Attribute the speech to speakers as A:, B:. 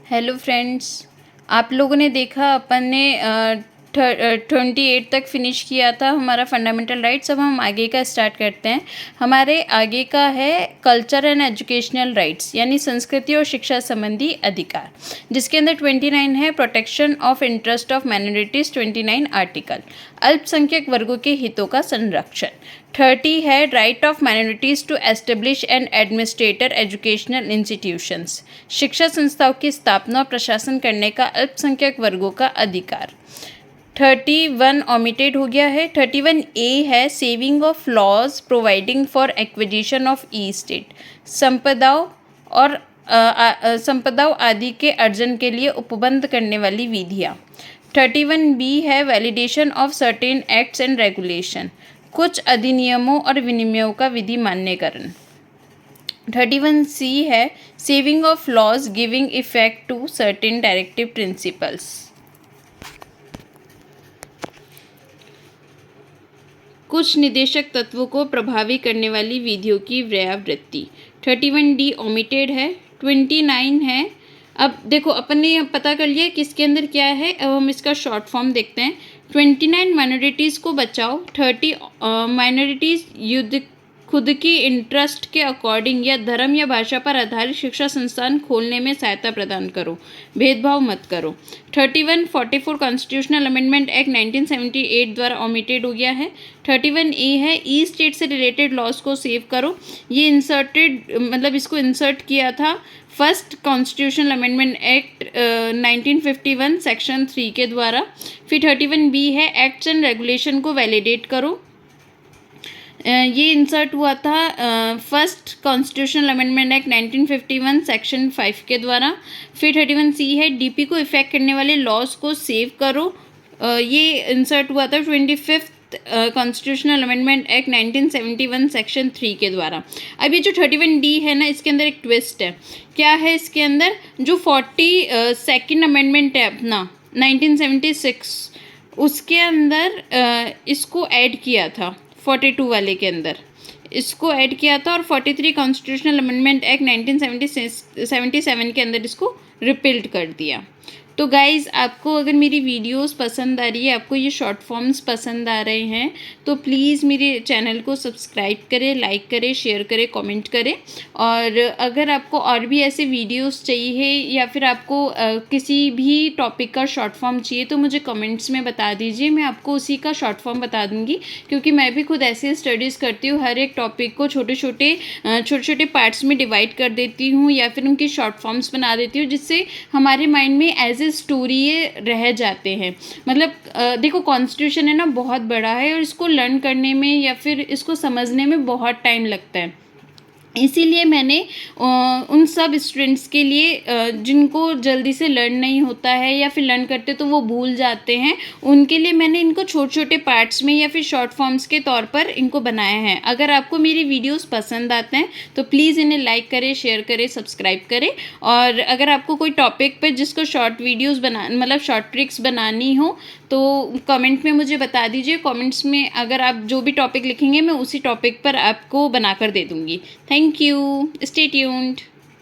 A: Hello friends, आप लोगों ने देखा अपन ने 28 तक फिनिश किया था हमारा फंडामेंटल राइट्स। अब हम आगे का स्टार्ट करते हैं। हमारे आगे का है कल्चर एंड एजुकेशनल राइट्स, यानी संस्कृति और शिक्षा संबंधी अधिकार, जिसके अंदर 29 है protection of interest of minorities, 29 article, अल्पसंख्यक वर्गों के हितों का संरक्षण। 30 है right of minorities to establish and administrator educational institutions, शिक्षा संस्थाओं की स्थापना और प्रशासन करने का अल्पसंख्यक वर्गों का अधिकार। 31 ओमिटेड हो गया है। 31A है saving of laws providing for acquisition of estate, संपदाओं और संपदाओं आदि के अर्जन के लिए उपबंध करने वाली विधियाँ। 31B है validation of certain acts and regulation, कुछ अधिनियमों और विनियमों का विधि मान्यकरण। 31C है saving of laws giving effect to certain directive principles. कुछ निदेशक तत्वों को प्रभावी करने वाली विधियों की व्यावृत्ति। 31D ओमिटेड है। 29 है। अब देखो अपन ने पता कर लिया किसके अंदर क्या है। अब हम इसका शॉर्ट फॉर्म देखते हैं। 29 माइनॉरिटीज़ को बचाओ। 30 माइनॉरिटीज़ युद्ध खुद की इंटरेस्ट के अकॉर्डिंग या धर्म या भाषा पर आधारित शिक्षा संस्थान खोलने में सहायता प्रदान करो, भेदभाव मत करो। 3144 कॉन्स्टिट्यूशनल अमेंडमेंट एक्ट 1978 द्वारा ओमिटेड हो गया है। 31A है ई स्टेट से रिलेटेड लॉज को सेव करो। ये इसको इंसर्ट किया था first constitutional amendment act 1951 section 3 के द्वारा। फिर 31B है एक्ट्स एंड रेगुलेशन को वैलिडेट करो। ये इंसर्ट हुआ था first constitutional amendment act 1951 section 5 के द्वारा। फिर 31C है डीपी को इफेक्ट करने वाले लॉज को सेव करो। ये इंसर्ट हुआ था 25th constitutional amendment act 1971 section 3 के द्वारा। अब ये जो 31D है ना, इसके अंदर एक ट्विस्ट है। क्या है इसके अंदर? जो 42nd अमेंडमेंट है अपना 1976, उसके अंदर इसको ऐड किया था। 42 वाले के अंदर इसको ऐड किया था और 43 कॉन्स्टिट्यूशनल अमेंडमेंट एक्ट 1977 के अंदर इसको रिपील्ड कर दिया। तो गाइज़, आपको अगर मेरी वीडियोस पसंद आ रही है, आपको ये शॉर्ट फॉर्म्स पसंद आ रहे हैं, तो प्लीज़ मेरे चैनल को सब्सक्राइब करें, लाइक करें, शेयर करें, कमेंट करें। और अगर आपको और भी ऐसे वीडियोस चाहिए या फिर आपको किसी भी टॉपिक का शॉर्ट फॉर्म चाहिए तो मुझे कमेंट्स में बता दीजिए, मैं आपको उसी का शॉर्ट फॉर्म बता दूँगी। क्योंकि मैं भी खुद ऐसे स्टडीज़ करती हूँ, हर एक टॉपिक को छोटे छोटे पार्ट्स में डिवाइड कर देती हूँ या फिर उनकी शॉर्ट फॉर्म्स बना देती हूँ, जिससे हमारे माइंड में एज स्टोरी ये रह जाते हैं। मतलब देखो, कॉन्स्टिट्यूशन है ना, बहुत बड़ा है और इसको लर्न करने में या फिर इसको समझने में बहुत टाइम लगता है। इसीलिए मैंने उन सब स्टूडेंट्स के लिए जिनको जल्दी से लर्न नहीं होता है या फिर लर्न करते तो वो भूल जाते हैं, उनके लिए मैंने इनको छोटे छोटे पार्ट्स में या फिर शॉर्ट फॉर्म्स के तौर पर इनको बनाया है। अगर आपको मेरी वीडियोस पसंद आते हैं तो प्लीज़ इन्हें लाइक करें, शेयर करें, सब्सक्राइब करें। और अगर आपको कोई टॉपिक पर जिसको शॉर्ट वीडियोज़ शॉर्ट ट्रिक्स बनानी हो तो कमेंट में मुझे बता दीजिए। कमेंट्स में अगर आप जो भी टॉपिक लिखेंगे मैं उसी टॉपिक पर आपको बनाकर दे दूँगी। Thank you. Stay tuned.